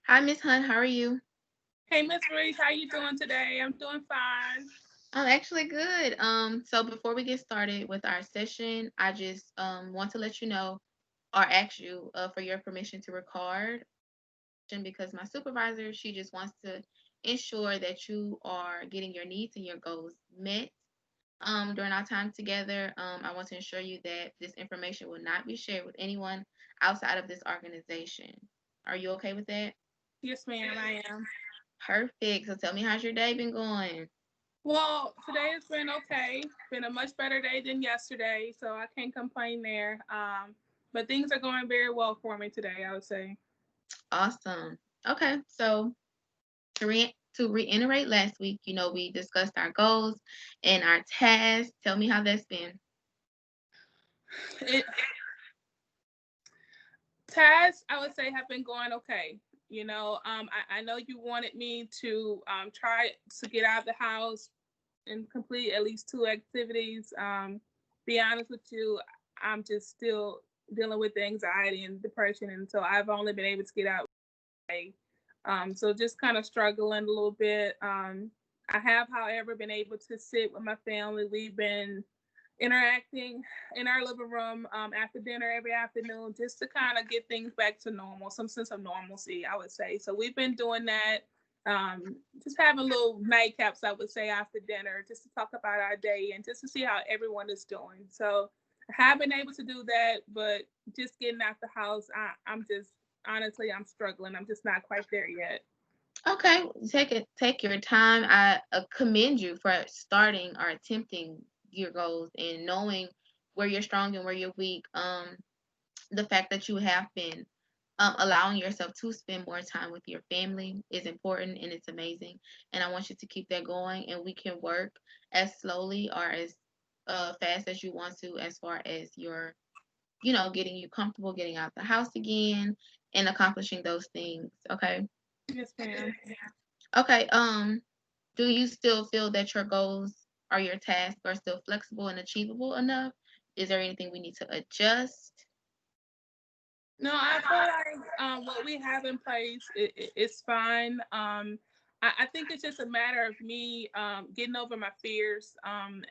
Hi, Miss Hunt. How are you? Hey, Miss Reese, how you doing today? I'm doing fine. I'm actually good. So before we get started with our session, I just want to let you know or ask you for your permission to record because my supervisor, she just wants to ensure that you are getting your needs and your goals met. During our time together, I want to ensure you that this information will not be shared with anyone outside of this organization. Are you okay with that? Yes, ma'am, I am. Perfect. So tell me, how's your day been going? Well, today has been okay. Been a much better day than yesterday, so I can't complain there. But things are going very well for me today, I would say. Awesome. Okay, so to reiterate last week, we discussed our goals and our tasks. Tell me how that's been. It tasks I would say have been going okay. I know you wanted me to try to get out of the house and complete at least two activities. Be honest with you, I'm just still dealing with the anxiety and depression, and so I've only been able to get out today. So just kind of struggling a little bit. I have, however, been able to sit with my family. We've been interacting in our living room after dinner every afternoon just to kind of get things back to normal, some sense of normalcy, I would say. So we've been doing that, just having little nightcaps, I would say, after dinner, just to talk about our day and just to see how everyone is doing. So I have been able to do that, but just getting out the house, I'm just honestly, I'm struggling. I'm just not quite there yet. Okay, take your time. I commend you for starting or attempting your goals and knowing where you're strong and where you're weak. The fact that you have been allowing yourself to spend more time with your family is important and it's amazing. And I want you to keep that going. And we can work as slowly or as fast as you want to, as far as your, getting you comfortable, getting out the house again, and accomplishing those things. Okay. Yes, ma'am. Okay. Do you still feel that your goals or your tasks are still flexible and achievable enough? Is there anything we need to adjust? No, I feel like what we have in place is fine. I think it's just a matter of me getting over my fears, and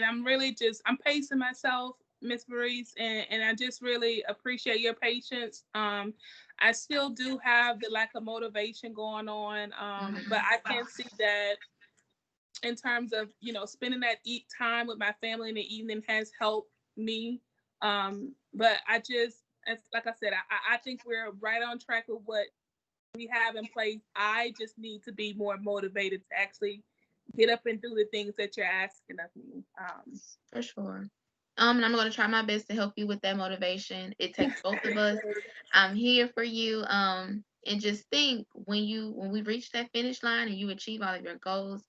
I'm really just I'm pacing myself, Miss Maurice, and I just really appreciate your patience. I still do have the lack of motivation going on, but Mhm. I can see that in terms of spending that eat time with my family in the evening has helped me. But I just, as like I said, I think we're right on track with what we have in place. I just need to be more motivated to actually get up and do the things that you're asking of me. For sure. And I'm going to try my best to help you with that motivation. It takes both of us. I'm here for you. And just think when we reach that finish line and you achieve all of your goals,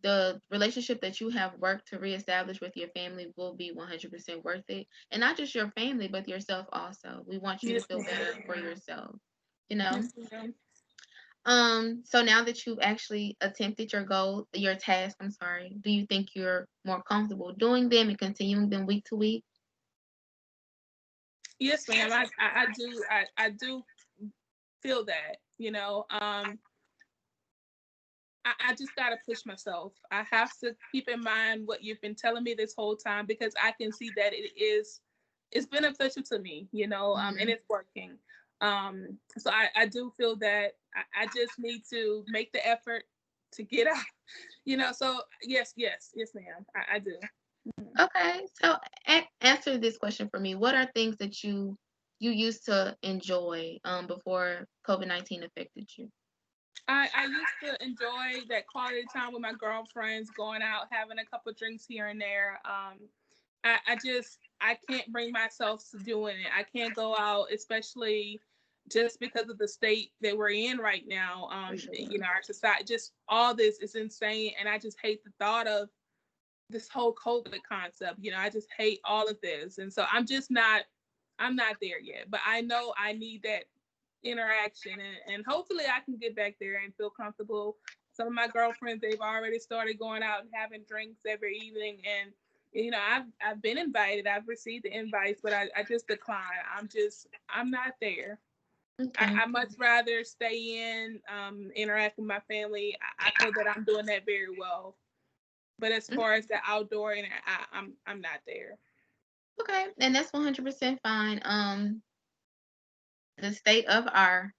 the relationship that you have worked to reestablish with your family will be 100% worth it. And not just your family, but yourself also. We want you to Yes, feel ma'am. better for yourself, you know? Yes, ma'am. So now that you've actually attempted your task, I'm sorry, do you think you're more comfortable doing them and continuing them week to week? Yes, ma'am. I do. I do feel that. I just got to push myself. I have to keep in mind what you've been telling me this whole time because I can see that it's beneficial to me, and Mhm. it's working. So I do feel that I just need to make the effort to get out, So yes, yes, yes, ma'am. I do. Mhm. Okay, so answer this question for me. What are things that you used to enjoy before COVID-19 affected you? I used to enjoy that quality time with my girlfriends, going out, having a couple drinks here and there. I can't bring myself to doing it. I can't go out, especially just because of the state that we're in right now. For sure. Our society, just all this is insane, and I just hate the thought of this whole COVID concept. I just hate all of this, and so I'm not there yet. But I know I need that interaction, and hopefully I can get back there and feel comfortable. Some of my girlfriends, they've already started going out and having drinks every evening, and I've been invited, I've received the invites, but I just decline. I'm not there. Okay. I much rather stay in, interact with my family. I feel that I'm doing that very well. But as Mm, far as the outdoor, and I'm not there. okay. And that's 100% fine. The state of our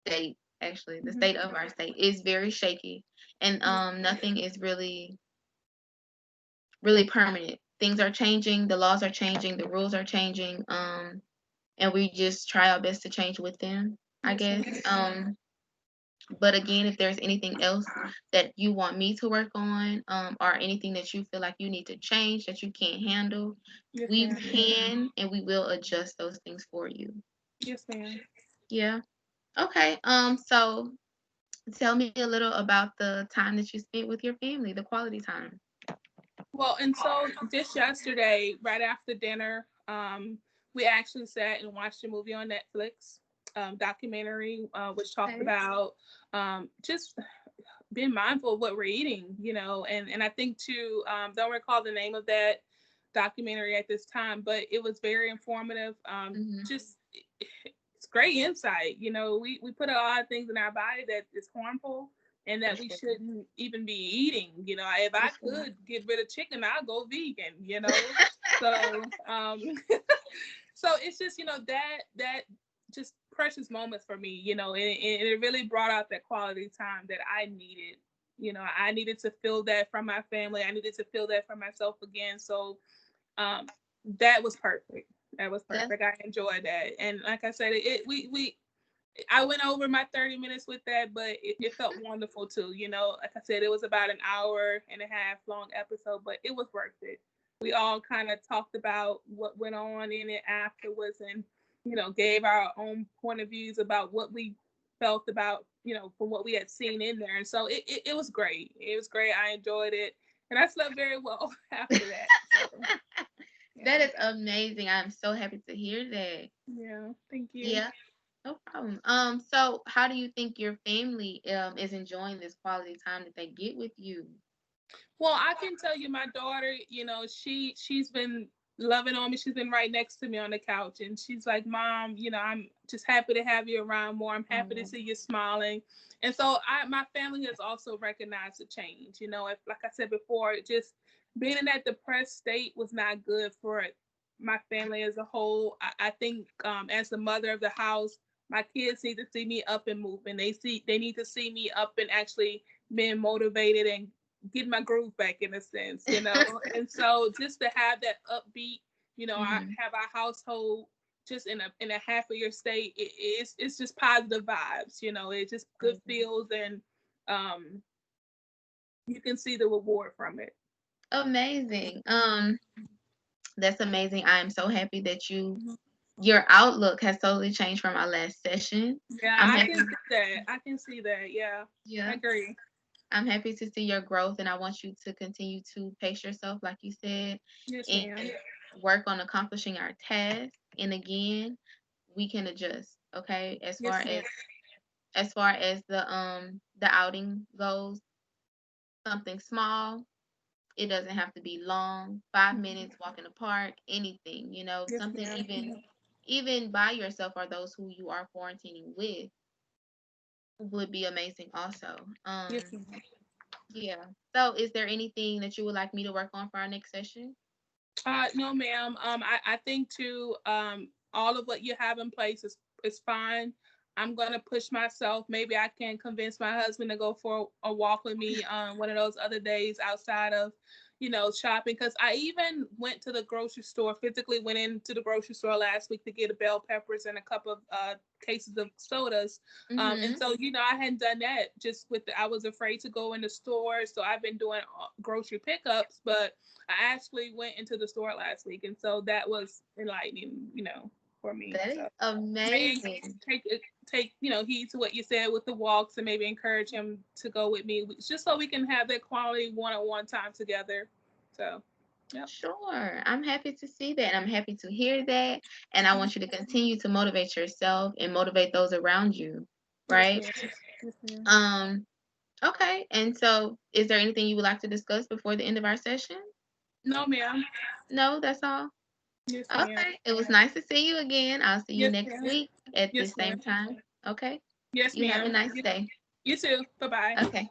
state, actually, the Hmm. state of our state is very shaky, and Yeah. nothing is really permanent. Things are changing, the laws are changing, the rules are changing, and we just try our best to change with them, I Yes, guess. ma'am. But again, if there's anything else that you want me to work on, or anything that you feel like you need to change that you can't handle, Yes, we ma'am. can and we will adjust those things for you. Yes, ma'am. Yeah. Okay. So tell me a little about the time that you spent with your family, the quality time. Well, and so just yesterday, right after dinner, we actually sat and watched a movie on Netflix, documentary, which talked Okay. about just being mindful of what we're eating, and I think too, don't recall the name of that documentary at this time, but it was very informative. Mm-hmm. Just it's great insight. We put a lot of things in our body that is harmful and For that we sure. shouldn't even be eating. If For I sure. could get rid of chicken, I'd go vegan. So so it's just that just precious moments for me, and it really brought out that quality time that I needed. I needed to feel that from my family. I needed to feel that from myself again. So um, that was perfect. That was That's perfect. I enjoyed that, and like I said, we I went over my 30 minutes with that, but it felt wonderful too. Like I said, it was about an hour and a half long episode, but it was worth it. We all kind of talked about what went on in it afterwards, and gave our own point of views about what we felt about from what we had seen in there. And so it was great. It was great. I enjoyed it, and I slept very well after that. So that yeah, is amazing. I'm so happy to hear that. yeah. Thank you. Yeah, no problem. So how do you think your family is enjoying this quality time that they get with you? Well, I can tell you, my daughter, she's been loving on me. She's been right next to me on the couch, and she's like, "Mom, I'm just happy to have you around more. I'm happy to Um, see you smiling." And so, my family has also recognized the change. If, like I said before, just being in that depressed state was not good for my family as a whole. I think, as the mother of the house, my kids need to see me up and moving. They need to see me up and actually being motivated and get my groove back in a sense. And so just to have that upbeat, I mhm, have our household just in a happier state. It's just positive vibes. It's just good amazing. feels, and um, you can see the reward from it. Amazing. That's amazing. I am so happy that Mhm. your outlook has totally changed from our last session. Yeah, I'm I happy. can see that. I can see that. Yeah, I Yeah. agree. I'm happy to see your growth, and I want you to continue to pace yourself, like you said, Yes, and ma'am. work on accomplishing our task. And again, we can adjust. Okay, Yes, ma'am. as far as the outing goes, something small. It doesn't have to be long. 5 minutes, walk in the park, anything. Yes, Something ma'am. even by yourself or those who you are quarantining with would be amazing also. Yes, ma'am. Yeah. So is there anything that you would like me to work on for our next session? No, ma'am. I think too, all of what you have in place is fine. I'm gonna push myself. Maybe I can convince my husband to go for a walk with me on one of those other days outside of, shopping. Because I even went to the grocery store, physically went into the grocery store last week to get a bell peppers and a couple of cases of sodas. And Mhm. so, I hadn't done that just I was afraid to go in the store. So I've been doing grocery pickups, but I actually went into the store last week, and so that was enlightening, for me. That is So maybe amazing. take heed to what you said with the walks, and maybe encourage him to go with me, just so we can have that quality one-on-one time together. So, yep. Sure. I'm happy to see that. I'm happy to hear that. And I want you to continue to motivate yourself and motivate those around you. Yes, Right? ma'am. Yes, ma'am. Um, okay. And so is there anything you would like to discuss before the end of our session? No, ma'am. No, that's all. Yes, ma'am. Okay. It was nice to see you again. I'll see you Yes, next ma'am. week at the Yes, same ma'am. time. Okay. Yes, You have a ma'am. nice day. You too. Bye bye. Okay.